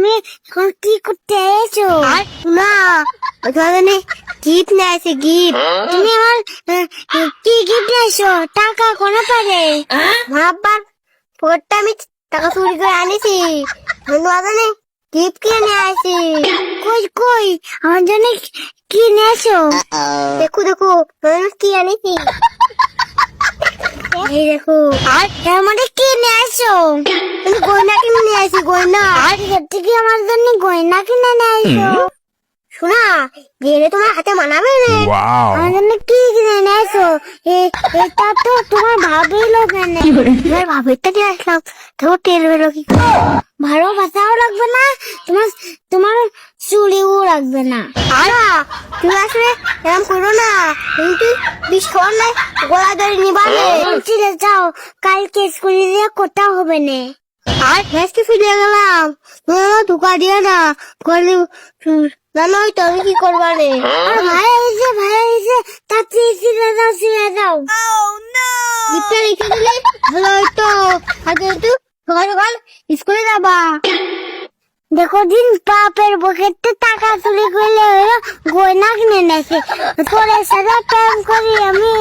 তুমি এখন কি করতে এসো? না ওখানে গিফট নিয়ে আসে গিফট। তুমি আমার কি গিফট নিয়েছো? টাকা কোনো পারে ভাববার পরটা আমি টাকা চুরি করে আনিছি। ধন্যবাদ নেই গিফট কিনে নিয়ে আসি। কই কই আমার জন্য কি নিয়েছো? দেখো দেখো আমি কি আনিছি। এই দেখো আর আমাদের কি নিয়ে আসো? আমি গয়না কিনে নিয়ে আসি গয়না। আর থেকে আমার জন্য গয়না কিনে নিয়ে আসো। শোনা গেলে তোমার হাতে মানাবে না। আমার জন্য কি কিনে নিয়ে আসো? এটা তো তোমার ভাবির লোক এনে তোমার ভাবিরটা দিয়ে আসলাম। তোমার তেল বেরো কি ভালো বাঁচাও লাগবে না, তোমার তোমার চুড়িও লাগবে না। আর তুমি আসলে এরকম করো না, কিন্তু বিষ খাওয়ার নাই গলা ধরে নিবালে। চিড়ে যাও, কালকে স্কুলে দিয়ে কোথাও হবে না। আর আজকে ফিরে গেলাম ধোকা দিয়ে না করলে জানো তো আমি কি করবা রে। আর ভাই এসে তাড়াতাড়ি ছিঁড়ে যাও। গিফটটা রেখে দিলে ভালো হইতো। আর যেহেতু সকাল সকাল স্কুলে যাবা। দেখো দিন বাপের পকেটে টাকা চুরি করলে গয়না কিনে নেছে। তোর সাথে প্রেম করি আমি।